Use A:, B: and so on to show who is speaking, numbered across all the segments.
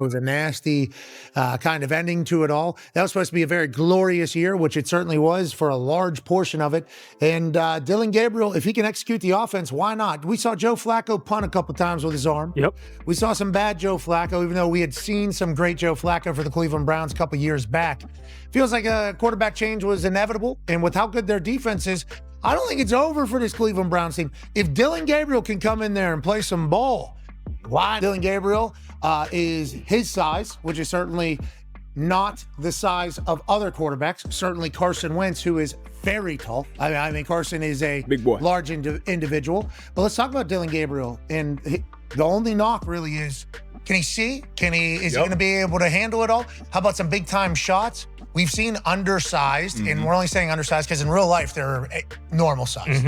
A: It was a nasty kind of ending to it all. That was supposed to be a very glorious year, which it certainly was for a large portion of it. And Dillon Gabriel, if he can execute the offense, why not? We saw Joe Flacco punt a couple times with his arm.
B: Yep.
A: We saw some bad Joe Flacco, even though we had seen some great Joe Flacco for the Cleveland Browns a couple years back. Feels like a quarterback change was inevitable. And with how good their defense is, I don't think it's over for this Cleveland Browns team. If Dillon Gabriel can come in there and play some ball, why Dillon Gabriel is his size, which is certainly not the size of other quarterbacks. Certainly Carson Wentz, who is very tall. I mean Carson is a
B: big boy,
A: large individual. But let's talk about Dillon Gabriel. And the only knock really is, can he see? Is he going to be able to handle it all? How about some big time shots? We've seen undersized, and we're only saying undersized because in real life they're normal size.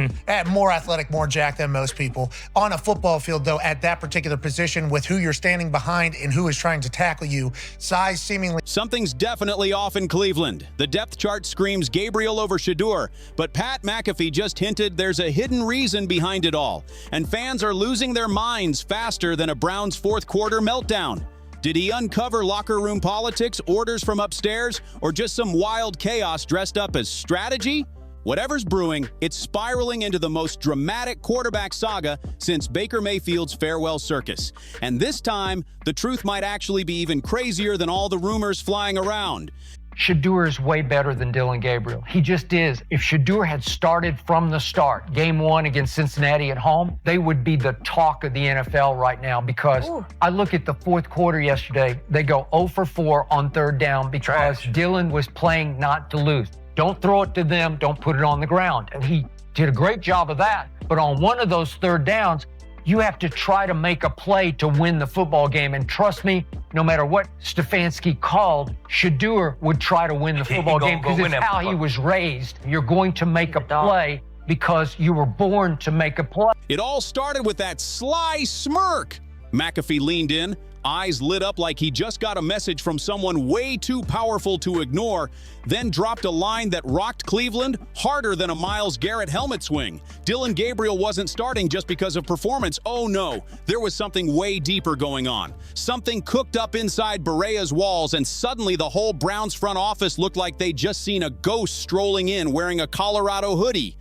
A: More athletic, more jacked than most people. On a football field, though, at that particular position with who you're standing behind and who is trying to tackle you, size seemingly...
C: Something's definitely off in Cleveland. The depth chart screams Gabriel over Shedeur, but Pat McAfee just hinted there's a hidden reason behind it all, and fans are losing their minds faster than a Browns fourth quarter meltdown. Did he uncover locker room politics, orders from upstairs, or just some wild chaos dressed up as strategy? Whatever's brewing, it's spiraling into the most dramatic quarterback saga since Baker Mayfield's farewell circus. And this time, the truth might actually be even crazier than all the rumors flying around.
D: Shedeur is way better than Dillon Gabriel. He just is. If Shedeur had started from the start, game one against Cincinnati at home, they would be the talk of the NFL right now because I look at the fourth quarter yesterday, they go 0 for 4 on third down because Dillon was playing not to lose. Don't throw it to them, don't put it on the ground. And he did a great job of that. But on one of those third downs, you have to try to make a play to win the football game. And trust me, no matter what Stefanski called, Shedeur would try to win the football game because it's how he was raised. You're going to make a play because you were born to make a play.
C: It all started with that sly smirk. McAfee leaned in, eyes lit up like he just got a message from someone way too powerful to ignore, then dropped a line that rocked Cleveland harder than a Myles Garrett helmet swing. Dillon Gabriel wasn't starting just because of performance. Oh no, there was something way deeper going on. Something cooked up inside Berea's walls, and suddenly the whole Browns front office looked like they'd just seen a ghost strolling in wearing a Colorado hoodie.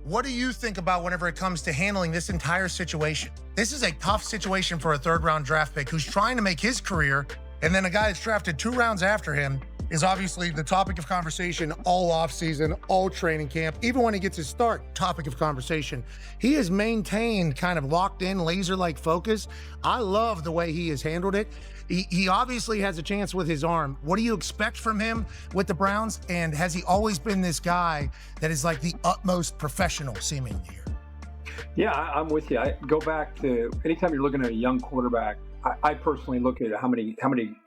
A: What do you think about whenever it comes to handling this entire situation? This is a tough situation for a third-round draft pick who's trying to make his career, and then a guy that's drafted 2 rounds after him is obviously the topic of conversation all offseason, all training camp, even when he gets his start, topic of conversation. He has maintained kind of locked in, laser-like focus. I love the way he has handled it. He obviously has a chance with his arm. What do you expect from him with the Browns? And has he always been this guy that is like the utmost professional seemingly here?
B: Yeah, I'm with you. I go back to anytime you're looking at a young quarterback, I personally look at how many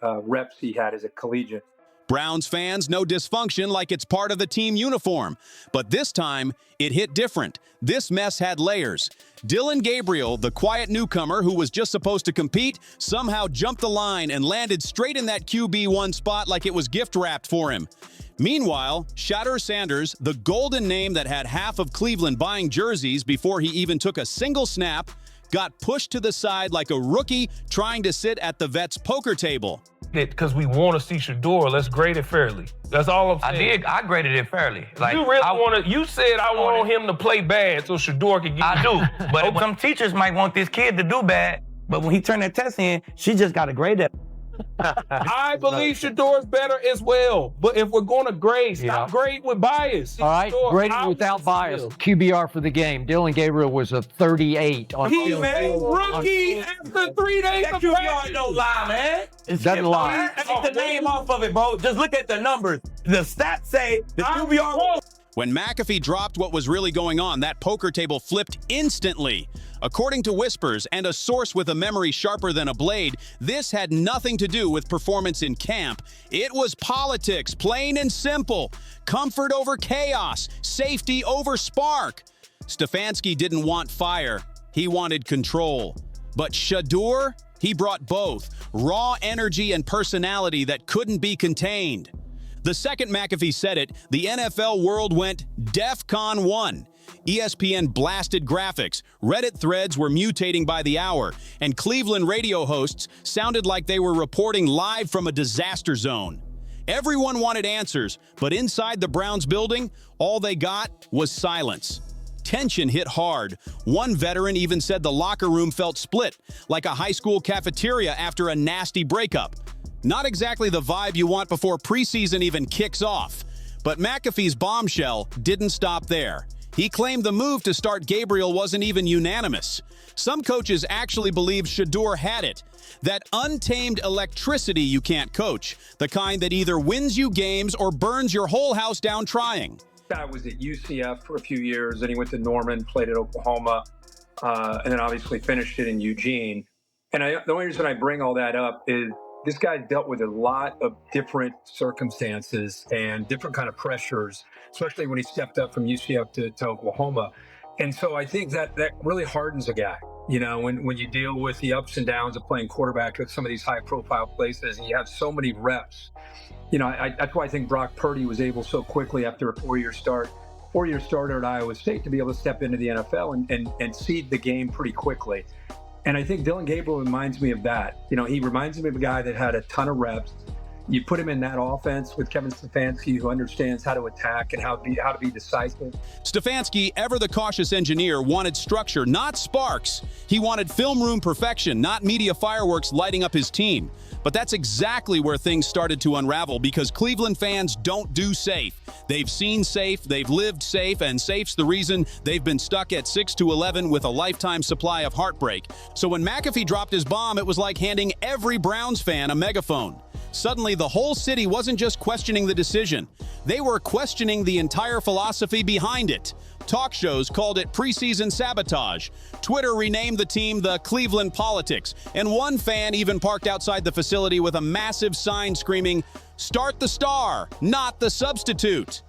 B: reps he had as a collegiate.
C: Browns fans know dysfunction like it's part of the team uniform. But this time, it hit different. This mess had layers. Dillon Gabriel, the quiet newcomer who was just supposed to compete, somehow jumped the line and landed straight in that QB1 spot like it was gift-wrapped for him. Meanwhile, Shedeur Sanders, the golden name that had half of Cleveland buying jerseys before he even took a single snap, got pushed to the side like a rookie trying to sit at the vet's poker table.
E: Because we want to see Shedeur, let's grade it fairly. That's all I'm saying.
F: I graded it fairly.
E: Like, you really want to, you said I want him to play bad so Shedeur can get
F: I do, but some teachers might want this kid to do bad, but when he turned that test in, she just got to grade it.
E: I believe Shedeur's better as well, but if we're going to grade, stop grade with bias.
D: All right, grading without bias. QBR for the game. Dillon Gabriel was a 38 on
E: He's a rookie after 3 days
F: that
E: of
F: QBR
E: practice.
F: don't lie, man.
D: Doesn't lie.
F: Take the name off of it, bro. Just look at the numbers. The stats say the QBR.
C: When McAfee dropped what was really going on, that poker table flipped instantly. According to whispers and a source with a memory sharper than a blade, this had nothing to do with performance in camp. It was politics, plain and simple. Comfort over chaos, safety over spark. Stefanski didn't want fire. He wanted control. But Shedeur, he brought both, raw energy and personality that couldn't be contained. The second McAfee said it, the NFL world went DEFCON 1. ESPN blasted graphics, Reddit threads were mutating by the hour, and Cleveland radio hosts sounded like they were reporting live from a disaster zone. Everyone wanted answers, but inside the Browns building, all they got was silence. Tension hit hard. One veteran even said the locker room felt split, like a high school cafeteria after a nasty breakup. Not exactly the vibe you want before preseason even kicks off. But McAfee's bombshell didn't stop there. He claimed the move to start Gabriel wasn't even unanimous. Some coaches actually believed Shedeur had it. That untamed electricity you can't coach. The kind that either wins you games or burns your whole house down trying.
B: Guy was at UCF for a few years, then he went to Norman, played at Oklahoma, and then obviously finished it in Eugene. And the only reason I bring all that up is this guy dealt with a lot of different circumstances and different kind of pressures, especially when he stepped up from UCF to Oklahoma. And so I think that really hardens a guy, you know, when you deal with the ups and downs of playing quarterback at some of these high-profile places and you have so many reps. You know, that's why I think Brock Purdy was able so quickly after a four-year starter at Iowa State to be able to step into the NFL and seed the game pretty quickly. And I think Dillon Gabriel reminds me of that. You know, he reminds me of a guy that had a ton of reps. You put him in that offense with Kevin Stefanski, who understands how to attack and how to be decisive.
C: Stefanski, ever the cautious engineer, wanted structure, not sparks. He wanted film room perfection, not media fireworks lighting up his team. But that's exactly where things started to unravel because Cleveland fans don't do safe. They've seen safe, they've lived safe, and safe's the reason they've been stuck at 6-11 with a lifetime supply of heartbreak. So when McAfee dropped his bomb, it was like handing every Browns fan a megaphone. Suddenly, the whole city wasn't just questioning the decision. They were questioning the entire philosophy behind it. Talk shows called it preseason sabotage. Twitter renamed the team the Cleveland Politics. And one fan even parked outside the facility with a massive sign screaming, "Start the star, not the substitute."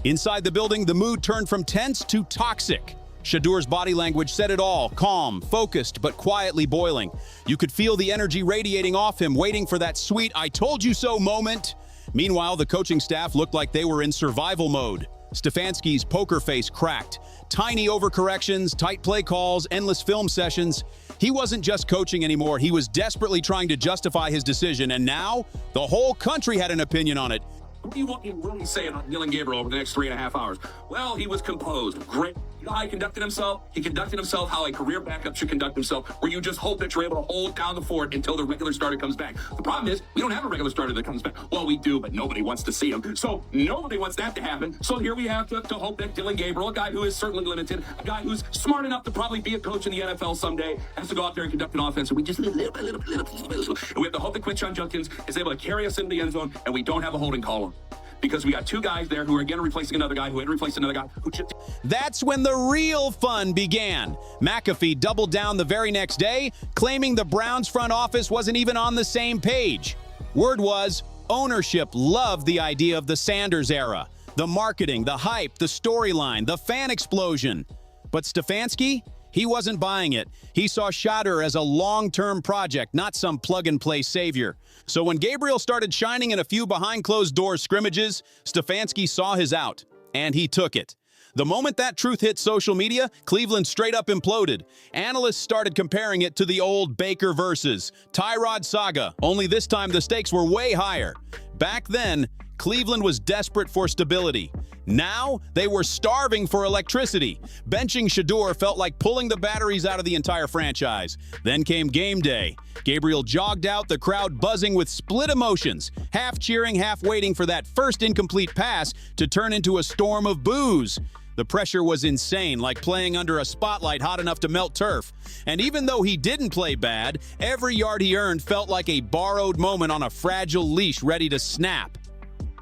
C: Inside the building, the mood turned from tense to toxic. Shedeur's body language said it all, calm, focused, but quietly boiling. You could feel the energy radiating off him, waiting for that sweet "I told you so" moment. Meanwhile, the coaching staff looked like they were in survival mode. Stefanski's poker face cracked. Tiny overcorrections, tight play calls, endless film sessions. He wasn't just coaching anymore, he was desperately trying to justify his decision, and now the whole country had an opinion on it.
G: What do you want me to really say on Dillon Gabriel over the next 3.5 hours? Well, he was composed. Great. You know how he conducted himself? He conducted himself how a career backup should conduct himself, where you just hope that you're able to hold down the fort until the regular starter comes back. The problem is, we don't have a regular starter that comes back. Well, we do, but nobody wants to see him. So nobody wants that to happen. So here we have to hope that Dillon Gabriel, a guy who is certainly limited, a guy who's smart enough to probably be a coach in the NFL someday, has to go out there and conduct an offense. And we just little bit. And we have to hope that Quinshon Judkins is able to carry us into the end zone, and we don't have a holding call. Because we got two guys there who are again replacing another guy who had replaced another guy who just...
C: That's when the real fun began. McAfee doubled down the very next day, claiming the Browns front office wasn't even on the same page. Word was, ownership loved the idea of the Sanders era. The marketing, the hype, the storyline, the fan explosion. But Stefanski? He wasn't buying it. He saw Shedeur as a long-term project, not some plug-and-play savior. So when Gabriel started shining in a few behind-closed-doors scrimmages, Stefanski saw his out, and he took it. The moment that truth hit social media, Cleveland straight up imploded. Analysts started comparing it to the old Baker versus Tyrod saga, only this time the stakes were way higher. Back then, Cleveland was desperate for stability. Now, they were starving for electricity. Benching Shedeur felt like pulling the batteries out of the entire franchise. Then came game day. Gabriel jogged out, the crowd buzzing with split emotions, half cheering, half waiting for that first incomplete pass to turn into a storm of boos. The pressure was insane, like playing under a spotlight hot enough to melt turf. And even though he didn't play bad, every yard he earned felt like a borrowed moment on a fragile leash ready to snap.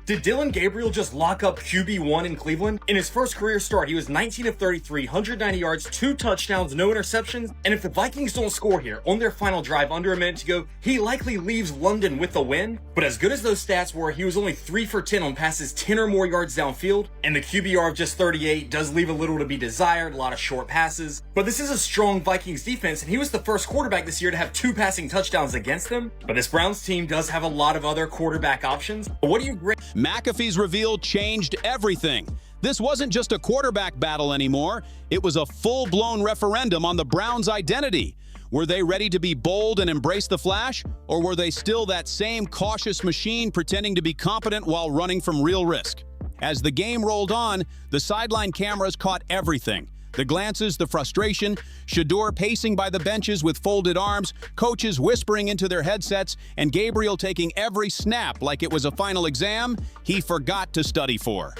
H: Did Dillon Gabriel just lock up QB1 in Cleveland? In his first career start, he was 19 of 33, 190 yards, 2 touchdowns, no interceptions. And if the Vikings don't score here on their final drive under a minute to go, he likely leaves London with the win. But as good as those stats were, he was only 3 for 10 on passes 10 or more yards downfield. And the QBR of just 38 does leave a little to be desired, a lot of short passes. But this is a strong Vikings defense, and he was the first quarterback this year to have 2 passing touchdowns against them. But this Browns team does have a lot of other quarterback options. But what do you grade?
C: McAfee's reveal changed everything. This wasn't just a quarterback battle anymore. It was a full-blown referendum on the Browns' identity. Were they ready to be bold and embrace the flash? Or were they still that same cautious machine pretending to be competent while running from real risk? As the game rolled on, the sideline cameras caught everything. The glances, the frustration, Shedeur pacing by the benches with folded arms, coaches whispering into their headsets, and Gabriel taking every snap like it was a final exam he forgot to study for.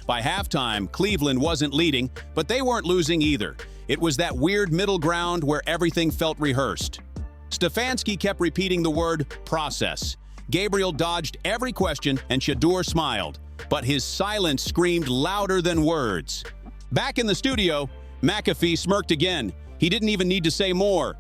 C: By halftime, Cleveland wasn't leading, but they weren't losing either. It was that weird middle ground where everything felt rehearsed. Stefanski kept repeating the word process. Gabriel dodged every question and Shedeur smiled, but his silence screamed louder than words. Back in the studio, McAfee smirked again. He didn't even need to say more.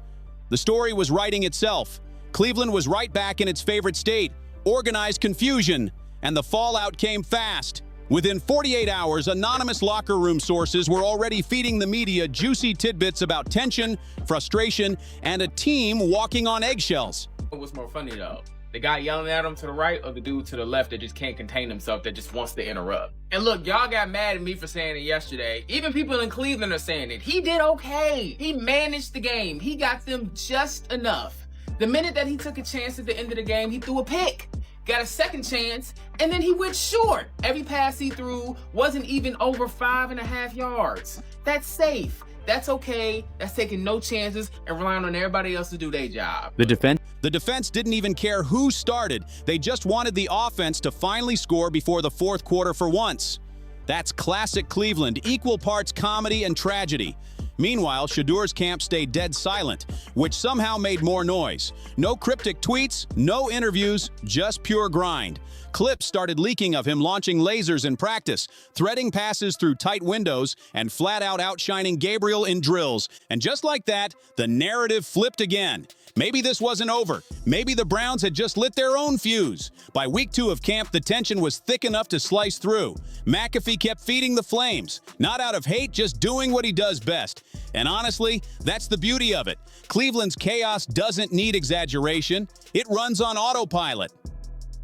C: The story was writing itself. Cleveland was right back in its favorite state, organized confusion, and the fallout came fast. Within 48 hours, anonymous locker room sources were already feeding the media juicy tidbits about tension, frustration, and a team walking on eggshells.
I: What's more funny though? The guy yelling at him to the right or the dude to the left that just can't contain himself, that just wants to interrupt? And look, y'all got mad at me for saying it yesterday. Even people in Cleveland are saying it. He did okay. He managed the game. He got them just enough. The minute that he took a chance at the end of the game, he threw a pick. Got a second chance, and then he went short. Every pass he threw wasn't even over 5.5 yards. That's safe. That's okay. That's taking no chances and relying on everybody else to do their job.
C: The defense didn't even care who started. They just wanted the offense to finally score before the fourth quarter for once. That's classic Cleveland, equal parts comedy and tragedy. Meanwhile, Shedeur's camp stayed dead silent, which somehow made more noise. No cryptic tweets, no interviews, just pure grind. Clips started leaking of him launching lasers in practice, threading passes through tight windows, and flat-out outshining Gabriel in drills. And just like that, the narrative flipped again. Maybe this wasn't over. Maybe the Browns had just lit their own fuse. By week 2 of camp, the tension was thick enough to slice through. McAfee kept feeding the flames, not out of hate, just doing what he does best. And honestly, that's the beauty of it. Cleveland's chaos doesn't need exaggeration. It runs on autopilot.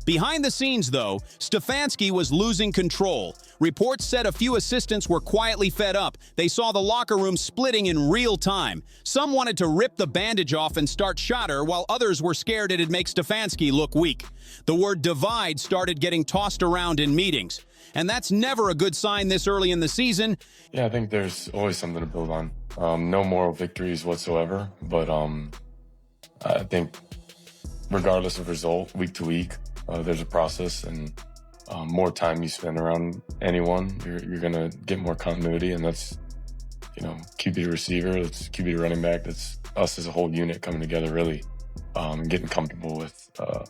C: Behind the scenes, though, Stefanski was losing control. Reports said a few assistants were quietly fed up. They saw the locker room splitting in real time. Some wanted to rip the bandage off and start Shedeur, while others were scared it'd make Stefanski look weak. The word divide started getting tossed around in meetings. And that's never a good sign this early in the season.
J: Yeah, I think there's always something to build on. No moral victories whatsoever, but I think regardless of result, week to week, there's a process, and more time you spend around anyone, you're going to get more continuity, and that's, QB receiver, that's QB running back, that's us as a whole unit coming together really, getting comfortable with, our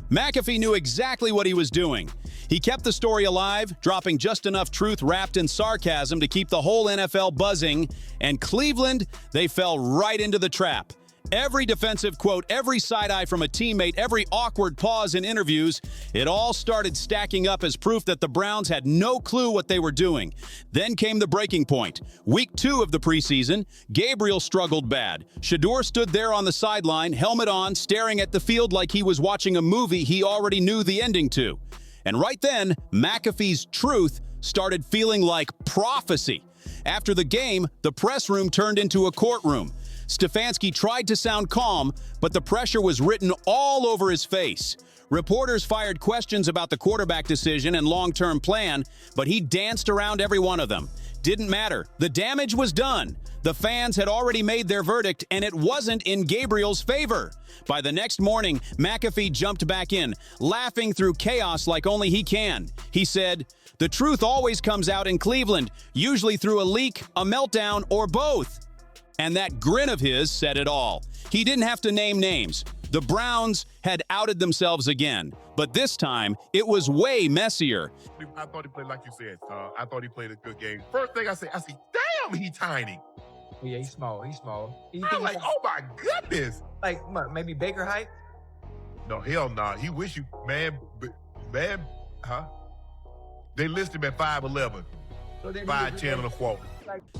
C: McAfee knew exactly what he was doing. He kept the story alive, dropping just enough truth wrapped in sarcasm to keep the whole NFL buzzing, and Cleveland, they fell right into the trap. Every defensive quote, every side-eye from a teammate, every awkward pause in interviews, it all started stacking up as proof that the Browns had no clue what they were doing. Then came the breaking point. Week 2 of the preseason, Gabriel struggled bad. Shedeur stood there on the sideline, helmet on, staring at the field like he was watching a movie he already knew the ending to. And right then, McAfee's truth started feeling like prophecy. After the game, the press room turned into a courtroom. Stefanski tried to sound calm, but the pressure was written all over his face. Reporters fired questions about the quarterback decision and long-term plan, but he danced around every one of them. Didn't matter. The damage was done. The fans had already made their verdict, and it wasn't in Gabriel's favor. By the next morning, McAfee jumped back in, laughing through chaos like only he can. He said, "The truth always comes out in Cleveland, usually through a leak, a meltdown, or both." And that grin of his said it all. He didn't have to name names. The Browns had outed themselves again, but this time it was way messier.
K: I thought he played like you said. I thought he played a good game. First thing I said, damn, he tiny.
L: Yeah, he's small. He's small.
K: I'm like, oh my goodness.
L: Like, maybe Baker height?
K: No, hell no. He wish you, man, huh? They listed him at 5'11", 5'10" and a quarter.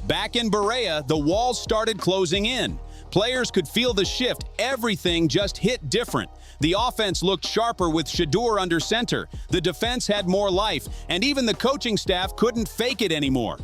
C: Back in Berea, the walls started closing in. Players could feel the shift. Everything just hit different. The offense looked sharper with Shedeur under center. The defense had more life, and even the coaching staff couldn't fake it anymore.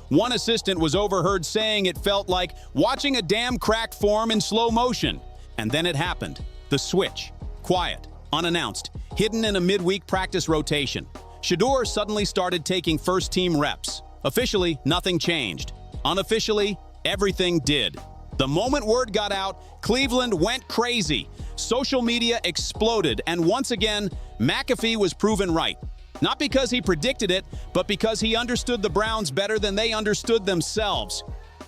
C: One assistant was overheard saying it felt like watching a dam crack form in slow motion. And then it happened. The switch. Quiet, unannounced, hidden in a midweek practice rotation. Shedeur suddenly started taking first-team reps. Officially, nothing changed. Unofficially, everything did. The moment word got out, Cleveland went crazy. Social media exploded, and once again, McAfee was proven right. Not because he predicted it, but because he understood the Browns better than they understood themselves.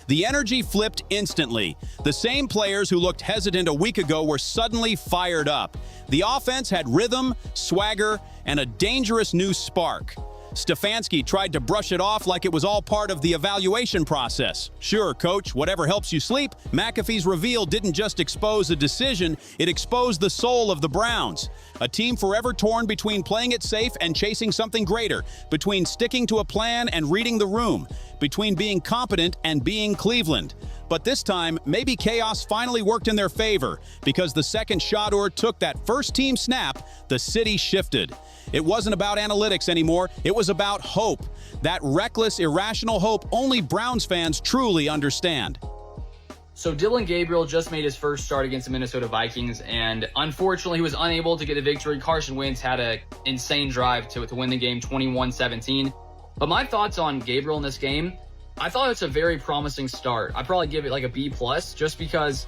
C: The energy flipped instantly. The same players who looked hesitant a week ago were suddenly fired up. The offense had rhythm, swagger, and a dangerous new spark. Stefanski tried to brush it off like it was all part of the evaluation process. Sure, coach, whatever helps you sleep. McAfee's reveal didn't just expose a decision, it exposed the soul of the Browns. A team forever torn between playing it safe and chasing something greater, between sticking to a plan and reading the room, between being competent and being Cleveland. But this time, maybe chaos finally worked in their favor, because the second Shedeur took that first-team snap, the city shifted. It wasn't about analytics anymore, it was about hope. That reckless, irrational hope only Browns fans truly understand.
M: So Dillon Gabriel just made his first start against the Minnesota Vikings, and unfortunately he was unable to get a victory. Carson Wentz had an insane drive to win the game 21-17. But my thoughts on Gabriel in this game, I thought it's a very promising start. I'd probably give it like a B+, just because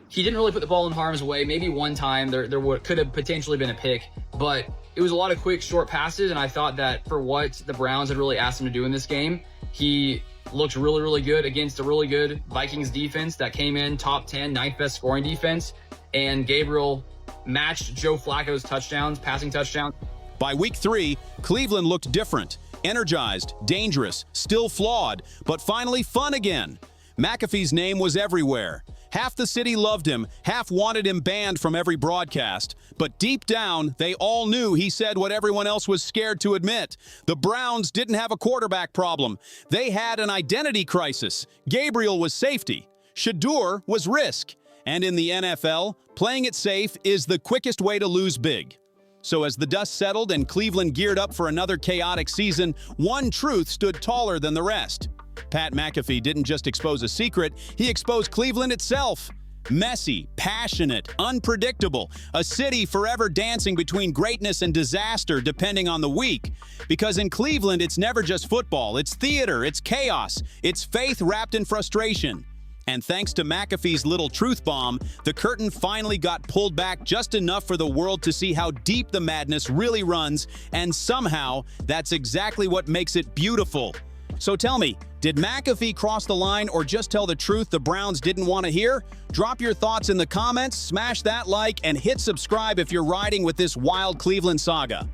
M: he didn't really put the ball in harm's way. Maybe one time there could have potentially been a pick, but it was a lot of quick, short passes, and I thought that for what the Browns had really asked him to do in this game, he looked really, really good against a really good Vikings defense that came in top 10, 9th best scoring defense, and Gabriel matched Joe Flacco's touchdowns, passing touchdowns.
C: By week 3, Cleveland looked different. Energized, dangerous, still flawed, but finally fun again. McAfee's name was everywhere. Half the city loved him, half wanted him banned from every broadcast. But deep down, they all knew he said what everyone else was scared to admit. The Browns didn't have a quarterback problem. They had an identity crisis. Gabriel was safety. Shedeur was risk. And in the NFL, playing it safe is the quickest way to lose big. So as the dust settled and Cleveland geared up for another chaotic season, one truth stood taller than the rest. Pat McAfee didn't just expose a secret, he exposed Cleveland itself. Messy, passionate, unpredictable, a city forever dancing between greatness and disaster depending on the week. Because in Cleveland, it's never just football, it's theater, it's chaos, it's faith wrapped in frustration. And thanks to McAfee's little truth bomb, the curtain finally got pulled back just enough for the world to see how deep the madness really runs, and somehow, that's exactly what makes it beautiful. So tell me, did McAfee cross the line or just tell the truth the Browns didn't want to hear? Drop your thoughts in the comments, smash that like, and hit subscribe if you're riding with this wild Cleveland saga.